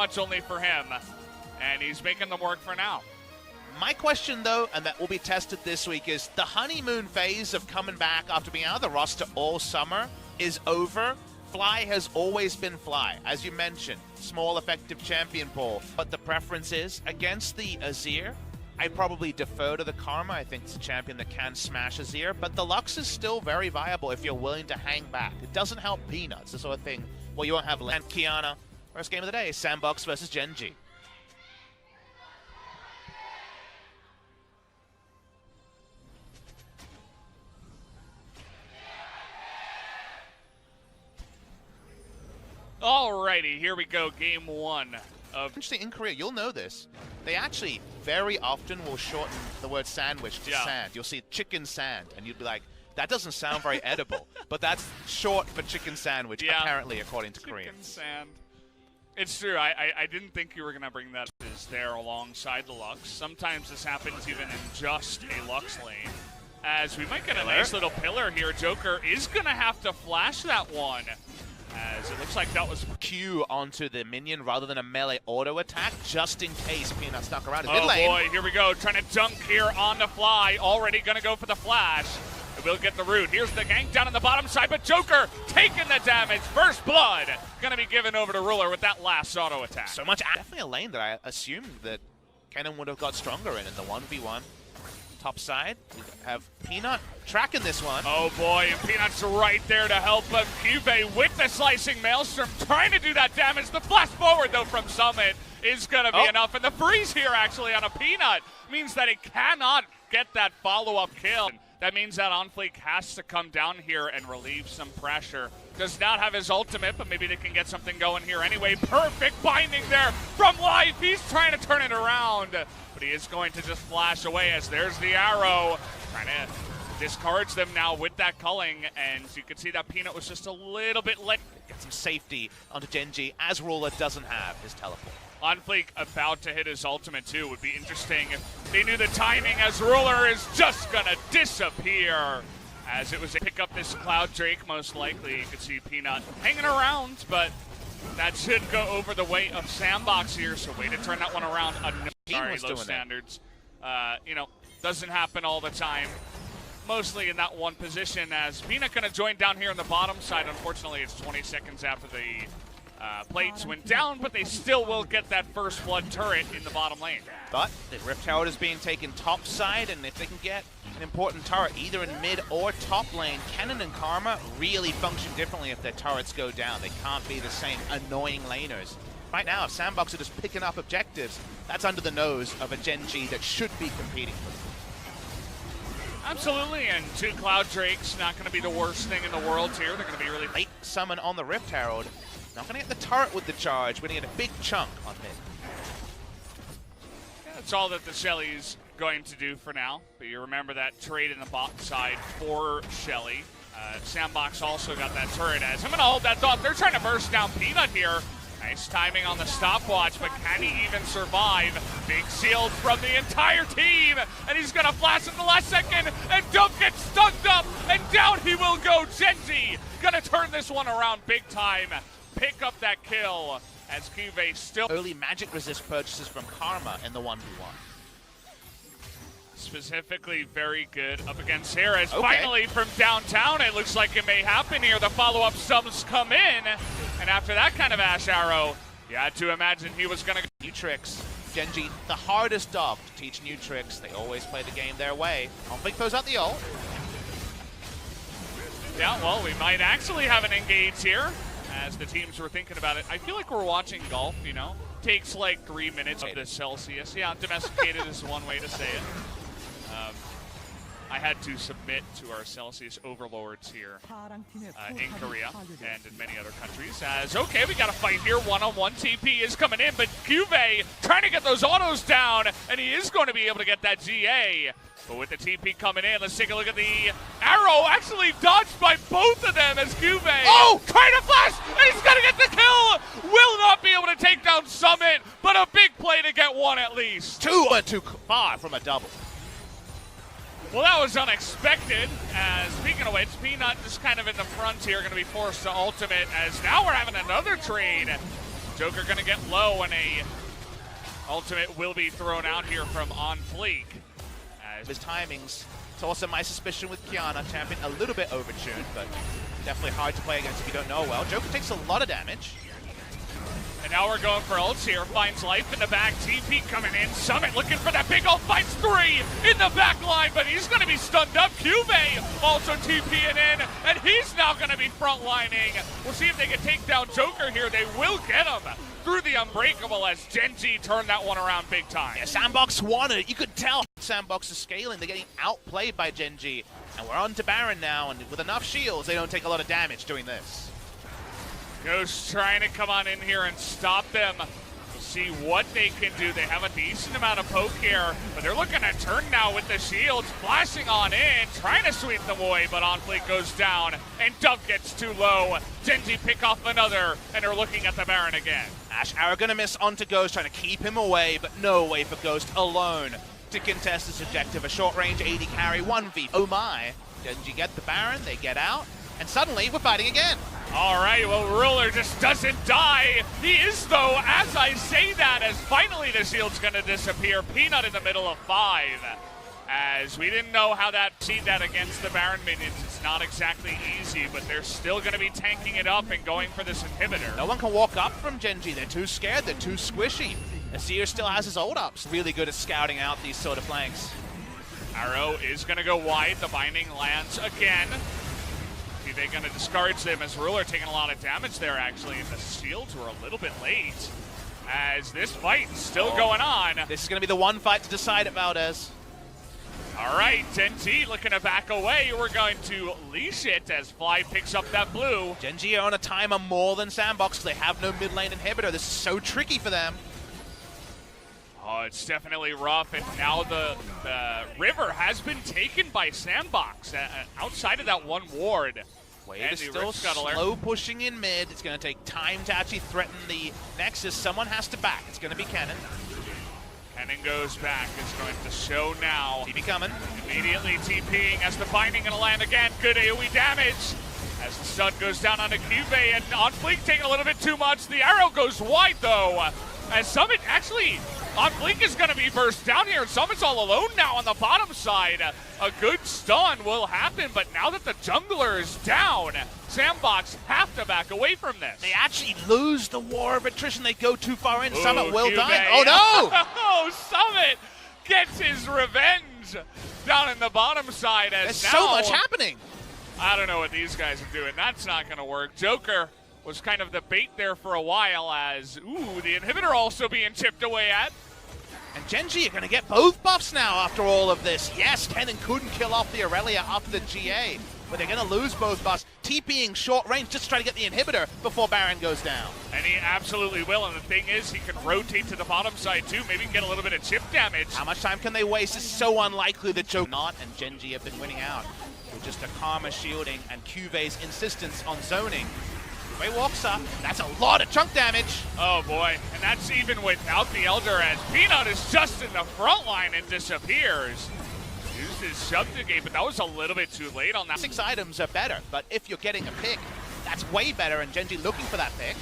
much only for him. And he's making them work for now. My question, though, and that will be tested this week, is the honeymoon phase of coming back after being out of the roster all summer is over. Fly has always been Fly. As you mentioned, small effective champion pool. But the preference is against the Azir. I probably defer to the Karma. I think it's a champion that can smash Azir. But the Lux is still very viable if you're willing to hang back. It doesn't help Peanuts, the sort of thing. Well, you won't have Land Kiana. First game of the day, Sandbox versus Gen.G. Alrighty, here we go, game one of... Interesting, in Korea, you'll know this. They actually very often will shorten the word sandwich to sand. You'll see chicken sand, and you'd be like, that doesn't sound very edible. But that's short for chicken sandwich, apparently, according to Koreans. Chicken sand. It's true, I didn't think you were going to bring that is there alongside the Lux. Sometimes this happens even in just a Lux lane. As we might get a nice little pillar here. Joker is going to have to flash that one. As it looks like that was Q onto the minion rather than a melee auto attack, just in case Peanut stuck around. Oh boy, here we go, trying to dunk here on the fly. Already gonna go for the flash. It will get the root. Here's the gank down on the bottom side, but Joker taking the damage. First blood gonna be given over to Ruler with that last auto attack. So much, definitely a lane that I assumed that Kennen would have got stronger in the 1v1. Top side, we have Peanut tracking this one. Oh boy, and Peanut's right there to help him. Cube with the slicing maelstrom, trying to do that damage. The flash forward though from Summit is gonna be enough, and the freeze here actually on a Peanut means that it cannot get that follow-up kill. That means that OnFleek has to come down here and relieve some pressure. Does not have his ultimate, but maybe they can get something going here anyway. Perfect binding there from Life. He's trying to turn it around, but he is going to just flash away as there's the arrow. Trying to discards them now with that culling, and you can see that Peanut was just a little bit late. Get some safety onto Gen.G, as Ruler doesn't have his teleport. OnFleek about to hit his ultimate too. Would be interesting if they knew the timing, as Ruler is just gonna disappear. As it was a pick up this Cloud Drake, most likely. You could see Peanut hanging around, but that should go over the weight of Sandbox here, so way to turn that one around. Sorry, low standards. You know, doesn't happen all the time. Mostly in that one position, as Peanut gonna join down here on the bottom side. Unfortunately, it's 20 seconds after the plates went down, but they still will get that first blood turret in the bottom lane. But the Rift Tower is being taken top side, and if they can get an important turret either in mid or top lane, Kennen and Karma really function differently if their turrets go down. They can't be the same annoying laners. Right now, if Sandbox are just picking up objectives, that's under the nose of a Gen.G that should be competing for them. Absolutely, and 2 Cloud Drakes, not going to be the worst thing in the world here. They're going to be really late summon on the Rift Herald. Not going to get the turret with the charge. We're going to get a big chunk on mid. Yeah, that's all that the Shelly's going to do for now. But you remember that trade in the bot side for Shelly. Sandbox also got that turret as I'm going to hold that thought. They're trying to burst down Peanut here. Nice timing on the stopwatch, but can he even survive? Big shield from the entire team, and he's gonna flash in the last second, and Dunk gets stunned up, and down he will go. Gen.G gonna turn this one around big time, pick up that kill, as Cube still... Early magic resist purchases from Karma in the 1v1. Specifically very good up against Harris. Finally from downtown, it looks like it may happen here. The follow-up subs come in, and after that kind of Ash Arrow, you had to imagine he was gonna... New tricks. Gen.G, the hardest dog to teach new tricks. They always play the game their way. OnFleek throws out the ult. Yeah, well, we might actually have an engage here, as the teams were thinking about it. I feel like we're watching golf, you know? Takes like 3 minutes of the Celsius. Yeah, domesticated is one way to say it. I had to submit to our Celsius overlords here in Korea and in many other countries. As, okay, we got a fight here. One-on-one TP is coming in, but Cube trying to get those autos down, and he is going to be able to get that GA. But with the TP coming in, let's take a look at the arrow. Actually dodged by both of them as Cube trying to flash, and he's going to get the kill. Will not be able to take down Summit, but a big play to get one at least. Two went too far from a double. Well, that was unexpected, as speaking of which, Peanut just kind of in the front here, going to be forced to ultimate, as now we're having another trade. Joker gonna get low, and a ultimate will be thrown out here from On Fleek. His timings. It's also my suspicion with Kiana. Champion a little bit overtuned, but definitely hard to play against if you don't know well. Joker takes a lot of damage. And now we're going for ults here. Finds life in the back. TP coming in. Summit looking for that big ult. Finds 3 in the back line, but he's going to be stunned up. Cuvee also TPing in, and he's now going to be frontlining. We'll see if they can take down Joker here. They will get him through the Unbreakable as Gen.G turned that one around big time. Yeah, Sandbox wanted it. You could tell Sandbox is scaling. They're getting outplayed by Gen.G. And we're on to Baron now, and with enough shields, they don't take a lot of damage doing this. Ghost trying to come on in here and stop them. We'll see what they can do. They have a decent amount of poke here, but they're looking to turn now with the shields, flashing on in, trying to sweep them away, but On Fleek goes down, and Dove gets too low. Gen.G pick off another, and they're looking at the Baron again. Ash Arrow gonna miss onto Ghost, trying to keep him away, but no way for Ghost alone to contest this objective. A short-range AD carry, 1v. Oh my. Gen.G get the Baron, they get out, and suddenly we're fighting again. All right, well, Ruler just doesn't die. He is, though, as I say that, as finally the shield's going to disappear. Peanut in the middle of 5. As we didn't know how see that against the Baron minions. It's not exactly easy, but they're still going to be tanking it up and going for this inhibitor. No one can walk up from Gen.G. They're too scared. They're too squishy. Azir still has his ult ups. Really good at scouting out these sort of flanks. Arrow is going to go wide. The binding lands again. They're going to discourage them as Ruler taking a lot of damage there, actually, and the shields were a little bit late as this fight is still going on. This is going to be the one fight to decide it, Valdez. All right, Gen.G looking to back away. We're going to leash it as Fly picks up that blue. Gen.G are on a timer more than Sandbox. They have no mid lane inhibitor. This is so tricky for them. Oh, it's definitely rough, and now the river has been taken by Sandbox outside of that one ward. Wade is still slow pushing in mid. It's going to take time to actually threaten the Nexus. Someone has to back. It's going to be Kennen. Kennen goes back. It's going to show now. TP coming. Immediately TPing as the binding going to land again. Good AoE damage. As the stun goes down onto Cuvee, and On Fleek taking a little bit too much. The arrow goes wide, though. As Summit actually, On Fleek is going to be burst down here. Summit's all alone now on the bottom side. A good stun will happen, but now that the jungler is down, Sandbox have to back away from this. They actually lose the war of attrition. They go too far in. Summit will die. Oh, no! Oh, Summit gets his revenge down in the bottom side. As There's now, so much happening. I don't know what these guys are doing. That's not going to work. Joker was kind of the bait there for a while as, ooh, the inhibitor also being chipped away at. And Gen.G are going to get both buffs now after all of this. Yes, Kennen couldn't kill off the Aurelia after the GA, but they're going to lose both buffs. TPing short range just to try to get the inhibitor before Baron goes down. And he absolutely will, and the thing is, he can rotate to the bottom side too, maybe get a little bit of chip damage. How much time can they waste? It's so unlikely that Joker not, and Gen.G have been winning out with just a Karma shielding and Cuvee's insistence on zoning. Cuvee walks up. That's a lot of chunk damage. Oh boy, and that's even without the Elder, as Peanut is just in the front line and disappears. Used his shove to gate, but that was a little bit too late on that. 6 items are better, but if you're getting a pick, that's way better, and Gen.G looking for that pick.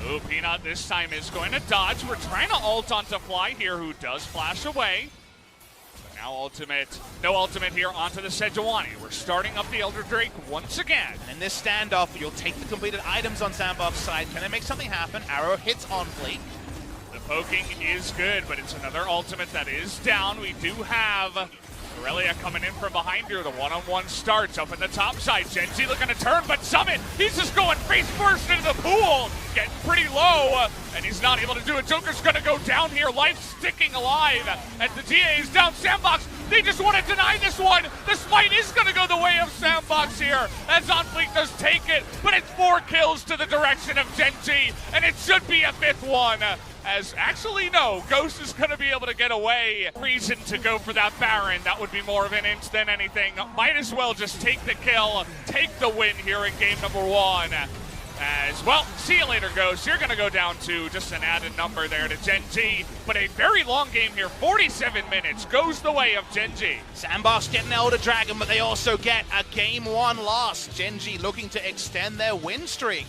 Ooh, Peanut this time is going to dodge. We're trying to ult onto Fly here, who does flash away. Now ultimate, no ultimate here onto the Sejuani. We're starting up the Elder Drake once again. And in this standoff, you'll take the completed items on Sandbox side. Can they make something happen? Arrow hits On Fleek. The poking is good, but it's another ultimate that is down. We do have Aurelia coming in from behind here. The one-on-one starts up in the top side. Gen.G looking to turn, but Summit, he's just going face first into the pool. Getting pretty low, and he's not able to do it. Joker's going to go down here. Life sticking alive as the GA is down. Sandbox, they just want to deny this one. The smite is going to go the way of Sandbox here as On Fleek does take it, but it's 4 kills to the direction of Gen.G, and it should be a 5th one. As actually, no, Ghost is going to be able to get away. Reason to go for that Baron. That would be more of an inch than anything. Might as well just take the kill, take the win here in game number 1. As well, see you later, Ghost. You're going to go down to just an added number there to Gen.G. But a very long game here, 47 minutes, goes the way of Gen.G. Sandbox get an Elder Dragon, but they also get a game 1 loss. Gen.G looking to extend their win streak.